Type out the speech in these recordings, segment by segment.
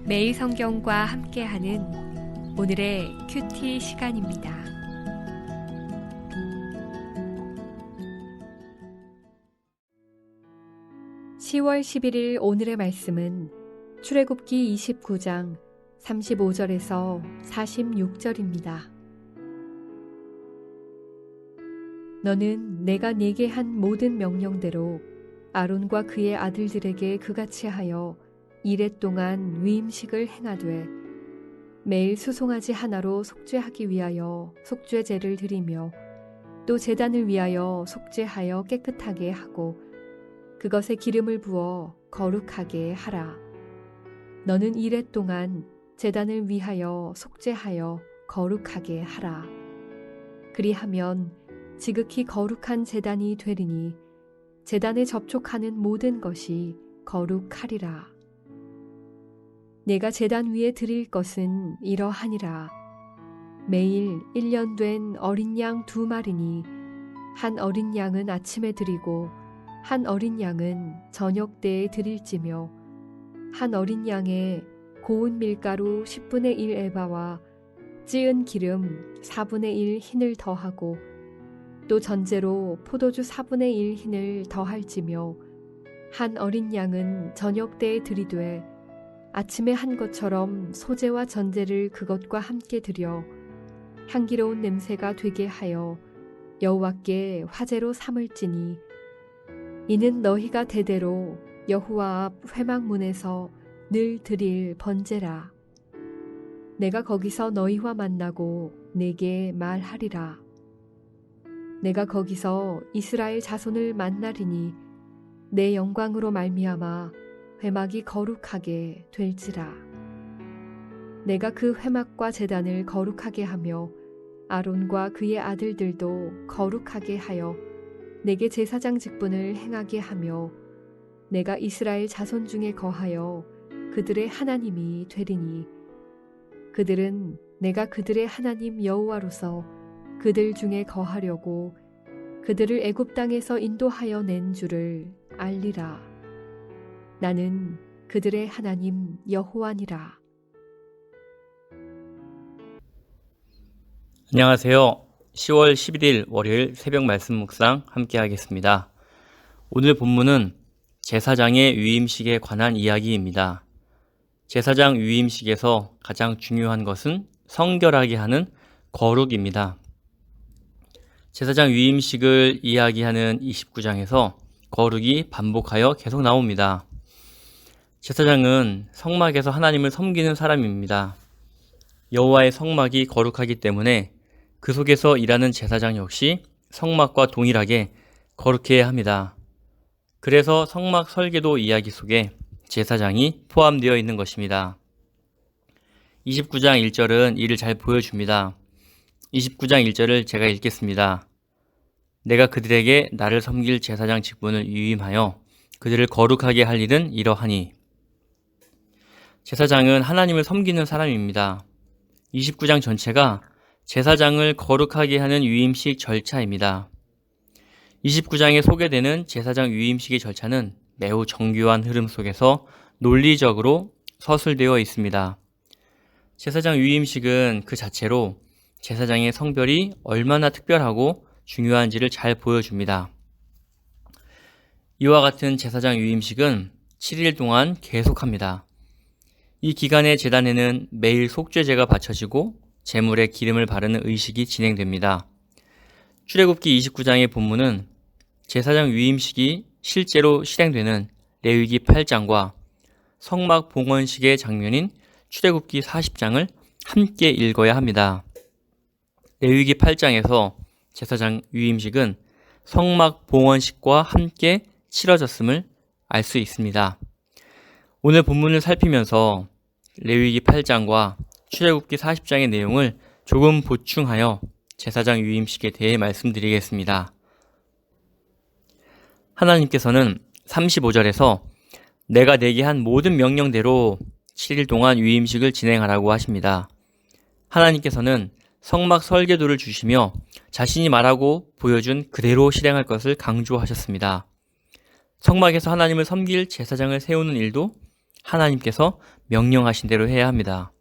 매일 성경과 함께하는 오늘의 큐티 시간입니다. (10월 11일) 오늘의 말씀은 출애굽기 29장 35절에서 46절입니다. 너는 내가 네게 한 모든 명령대로 아론과 그의 아들들에게 그같이 하여 이레 동안 위임식을 행하되 매일 수송아지 하나로 속죄하기 위하여 속죄제를 드리며 또 제단을 위하여 속죄하여 깨끗하게 하고 그것에 기름을 부어 거룩하게 하라. 너는 이레 동안 제단을 위하여 속죄하여 거룩하게 하라. 그리하면 지극히 거룩한 제단이 되리니 제단에 접촉하는 모든 것이 거룩하리라. 내가 제단 위에 드릴 것은 이러하니라. 매일 1년 된 어린 양 2마리니 한 어린 양은 아침에 드리고 한 어린 양은 저녁 때에 드릴지며 한 어린 양에 고운 밀가루 10분의 1 에바와 찌은 기름 4분의 1 흰을 더하고 또 전제로 포도주 4분의 1 흰을 더할지며 한 어린 양은 저녁 때에 드리되 아침에 한 것처럼 소제와 전제를 그것과 함께 드려 향기로운 냄새가 되게 하여 여호와께 화제로 삼을지니 이는 너희가 대대로 여호와 앞 회막문에서 늘 드릴 번제라. 내가 거기서 너희와 만나고 내게 말하리라. 내가 거기서 이스라엘 자손을 만나리니 내 영광으로 말미암아 회막이 거룩하게 될지라. 내가 그 회막과 제단을 거룩하게 하며 아론과 그의 아들들도 거룩하게 하여 내게 제사장 직분을 행하게 하며 내가 이스라엘 자손 중에 거하여 그들의 하나님이 되리니 그들은 내가 그들의 하나님 여호와로서 그들 중에 거하려고 그들을 애굽 땅에서 인도하여 낸 줄을 알리라. 나는 그들의 하나님 여호와니라. 안녕하세요. 10월 11일 월요일 새벽 말씀 묵상 함께 하겠습니다. 오늘 본문은 제사장의 위임식에 관한 이야기입니다. 제사장 위임식에서 가장 중요한 것은 성결하게 하는 거룩입니다. 제사장 위임식을 이야기하는 29장에서 거룩이 반복하여 계속 나옵니다. 제사장은 성막에서 하나님을 섬기는 사람입니다. 여호와의 성막이 거룩하기 때문에 그 속에서 일하는 제사장 역시 성막과 동일하게 거룩해야 합니다. 그래서 성막 설계도 이야기 속에 제사장이 포함되어 있는 것입니다. 29장 1절은 이를 잘 보여줍니다. 29장 1절을 제가 읽겠습니다. 내가 그들에게 나를 섬길 제사장 직분을 위임하여 그들을 거룩하게 할 일은 이러하니. 제사장은 하나님을 섬기는 사람입니다. 29장 전체가 제사장을 거룩하게 하는 위임식 절차입니다. 29장에 소개되는 제사장 위임식의 절차는 매우 정교한 흐름 속에서 논리적으로 서술되어 있습니다. 제사장 위임식은 그 자체로 제사장의 성별이 얼마나 특별하고 중요한지를 잘 보여줍니다. 이와 같은 제사장 위임식은 7일 동안 계속합니다. 이 기간의 제단에는 매일 속죄제가 바쳐지고 제물에 기름을 바르는 의식이 진행됩니다. 출애굽기 29장의 본문은 제사장 위임식이 실제로 실행되는 레위기 8장과 성막 봉헌식의 장면인 출애굽기 40장을 함께 읽어야 합니다. 레위기 8장에서 제사장 위임식은 성막 봉헌식과 함께 치러졌음을 알 수 있습니다. 오늘 본문을 살피면서 레위기 8장과 출애굽기 40장의 내용을 조금 보충하여 제사장 위임식에 대해 말씀드리겠습니다. 하나님께서는 35절에서 내가 내게 한 모든 명령대로 7일 동안 위임식을 진행하라고 하십니다. 하나님께서는 성막 설계도를 주시며 자신이 말하고 보여준 그대로 실행할 것을 강조하셨습니다. 성막에서 하나님을 섬길 제사장을 세우는 일도 하나님께서 명령하신 대로 해야 합니다.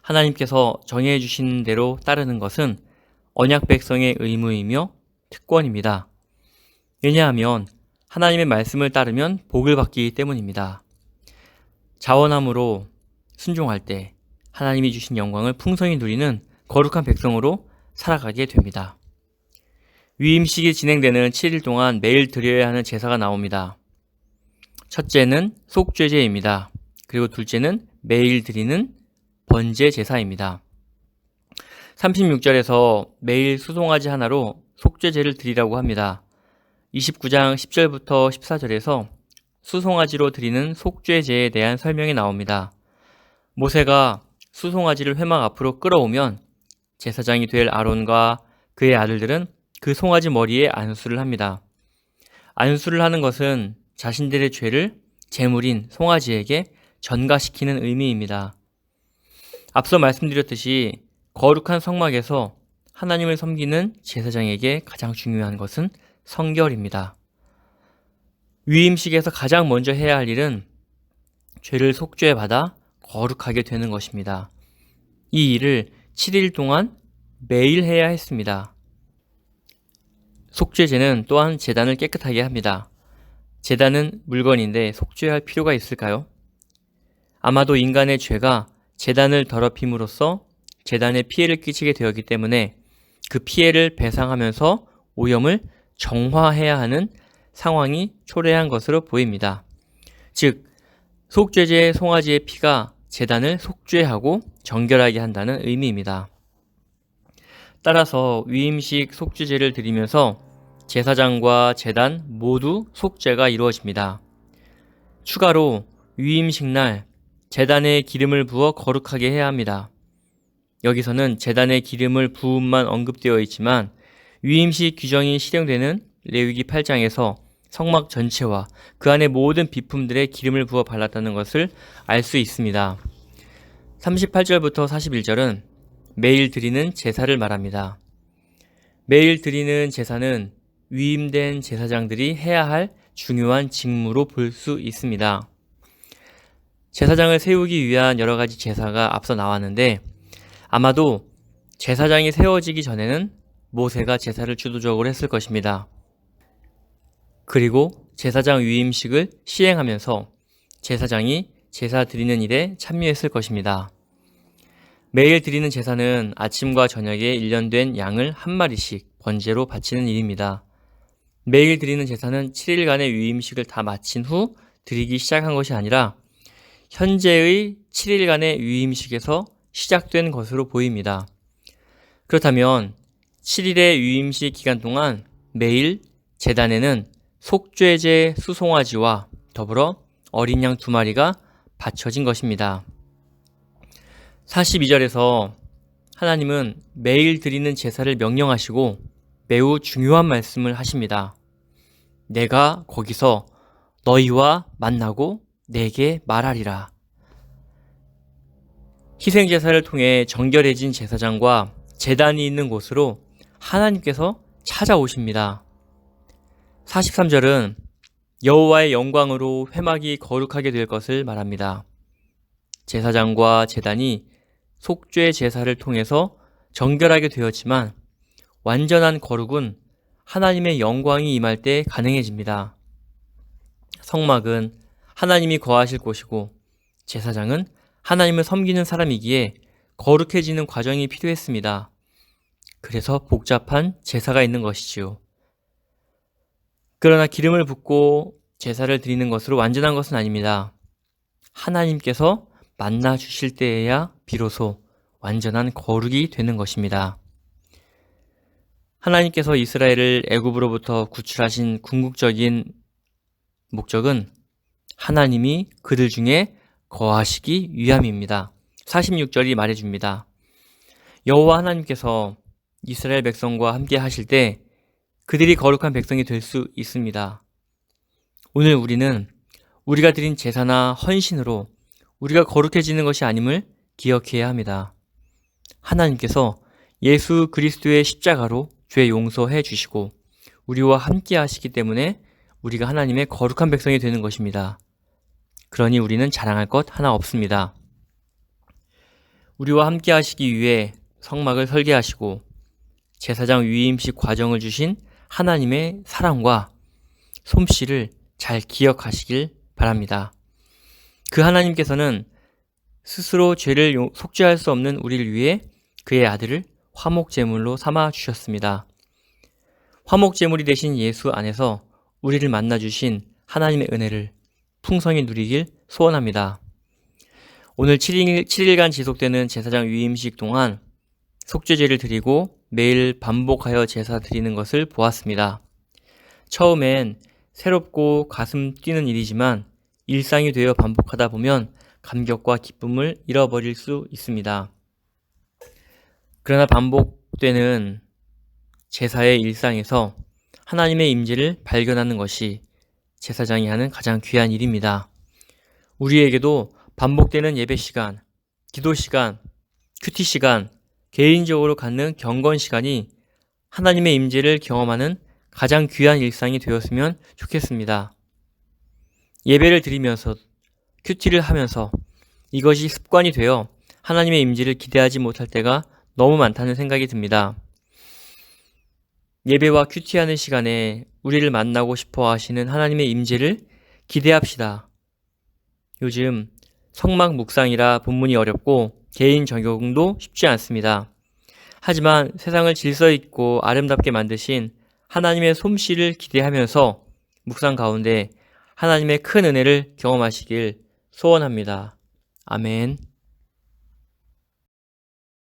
하나님께서 정해 주신 대로 따르는 것은 언약 백성의 의무이며 특권입니다. 왜냐하면 하나님의 말씀을 따르면 복을 받기 때문입니다. 자원함으로 순종할 때 하나님이 주신 영광을 풍성히 누리는 거룩한 백성으로 살아가게 됩니다. 위임식이 진행되는 7일 동안 매일 드려야 하는 제사가 나옵니다. 첫째는 속죄제입니다. 그리고 둘째는 매일 드리는 번제 제사입니다. 36절에서 매일 수송아지 하나로 속죄제를 드리라고 합니다. 29장 10절부터 14절에서 수송아지로 드리는 속죄제에 대한 설명이 나옵니다. 모세가 수송아지를 회막 앞으로 끌어오면 제사장이 될 아론과 그의 아들들은 그 송아지 머리에 안수를 합니다. 안수를 하는 것은 자신들의 죄를 제물인 송아지에게 전가시키는 의미입니다. 앞서 말씀드렸듯이 거룩한 성막에서 하나님을 섬기는 제사장에게 가장 중요한 것은 성결입니다. 위임식에서 가장 먼저 해야 할 일은 죄를 속죄받아 거룩하게 되는 것입니다. 이 일을 7일 동안 매일 해야 했습니다. 속죄제는 또한 제단을 깨끗하게 합니다. 제단은 물건인데 속죄할 필요가 있을까요? 아마도 인간의 죄가 제단을 더럽힘으로써 제단에 피해를 끼치게 되었기 때문에 그 피해를 배상하면서 오염을 정화해야 하는 상황이 초래한 것으로 보입니다. 즉, 속죄제의 송아지의 피가 제단을 속죄하고 정결하게 한다는 의미입니다. 따라서 위임식 속죄제를 드리면서 제사장과 제단 모두 속죄가 이루어집니다. 추가로 위임식 날 제단에 기름을 부어 거룩하게 해야 합니다. 여기서는 제단에 기름을 부음만 언급되어 있지만 위임식 규정이 실행되는 레위기 8장에서 성막 전체와 그 안의 모든 비품들에 기름을 부어 발랐다는 것을 알 수 있습니다. 38절부터 41절은 매일 드리는 제사를 말합니다. 매일 드리는 제사는 위임된 제사장들이 해야 할 중요한 직무로 볼 수 있습니다. 제사장을 세우기 위한 여러 가지 제사가 앞서 나왔는데 아마도 제사장이 세워지기 전에는 모세가 제사를 주도적으로 했을 것입니다. 그리고 제사장 위임식을 시행하면서 제사장이 제사 드리는 일에 참여했을 것입니다. 매일 드리는 제사는 아침과 저녁에 일련된 양을 한 마리씩 번제로 바치는 일입니다. 매일 드리는 제사는 7일간의 위임식을 다 마친 후 드리기 시작한 것이 아니라 현재의 7일간의 위임식에서 시작된 것으로 보입니다. 그렇다면 7일의 위임식 기간 동안 매일 제단에는 속죄제 수송아지와 더불어 어린 양 2마리가 바쳐진 것입니다. 42절에서 하나님은 매일 드리는 제사를 명령하시고 매우 중요한 말씀을 하십니다. 내가 거기서 너희와 만나고 내게 말하리라. 희생제사를 통해 정결해진 제사장과 제단이 있는 곳으로 하나님께서 찾아오십니다. 43절은 여호와의 영광으로 회막이 거룩하게 될 것을 말합니다. 제사장과 제단이 속죄 제사를 통해서 정결하게 되었지만 완전한 거룩은 하나님의 영광이 임할 때 가능해집니다. 성막은 하나님이 거하실 곳이고 제사장은 하나님을 섬기는 사람이기에 거룩해지는 과정이 필요했습니다. 그래서 복잡한 제사가 있는 것이지요. 그러나 기름을 붓고 제사를 드리는 것으로 완전한 것은 아닙니다. 하나님께서 만나 주실 때에야 비로소 완전한 거룩이 되는 것입니다. 하나님께서 이스라엘을 애굽으로부터 구출하신 궁극적인 목적은 하나님이 그들 중에 거하시기 위함입니다. 46절이 말해줍니다. 여호와 하나님께서 이스라엘 백성과 함께 하실 때 그들이 거룩한 백성이 될 수 있습니다. 오늘 우리는 우리가 드린 제사나 헌신으로 우리가 거룩해지는 것이 아님을 기억해야 합니다. 하나님께서 예수 그리스도의 십자가로 죄 용서해 주시고 우리와 함께 하시기 때문에 우리가 하나님의 거룩한 백성이 되는 것입니다. 그러니 우리는 자랑할 것 하나 없습니다. 우리와 함께 하시기 위해 성막을 설계하시고 제사장 위임식 과정을 주신 하나님의 사랑과 솜씨를 잘 기억하시길 바랍니다. 그 하나님께서는 스스로 죄를 속죄할 수 없는 우리를 위해 그의 아들을 화목제물로 삼아 주셨습니다. 화목제물이 되신 예수 안에서 우리를 만나 주신 하나님의 은혜를 풍성히 누리길 소원합니다. 오늘 7일간 지속되는 제사장 위임식 동안 속죄제를 드리고 매일 반복하여 제사 드리는 것을 보았습니다. 처음엔 새롭고 가슴 뛰는 일이지만 일상이 되어 반복하다 보면 감격과 기쁨을 잃어버릴 수 있습니다. 그러나 반복되는 제사의 일상에서 하나님의 임재를 발견하는 것이 제사장이 하는 가장 귀한 일입니다. 우리에게도 반복되는 예배 시간, 기도 시간, 큐티 시간, 개인적으로 갖는 경건 시간이 하나님의 임재를 경험하는 가장 귀한 일상이 되었으면 좋겠습니다. 예배를 드리면서, 큐티를 하면서 이것이 습관이 되어 하나님의 임재를 기대하지 못할 때가 너무 많다는 생각이 듭니다. 예배와 큐티하는 시간에 우리를 만나고 싶어 하시는 하나님의 임재를 기대합시다. 요즘 성막 묵상이라 본문이 어렵고 개인 적용도 쉽지 않습니다. 하지만 세상을 질서 있고 아름답게 만드신 하나님의 솜씨를 기대하면서 묵상 가운데 하나님의 큰 은혜를 경험하시길 소원합니다. 아멘.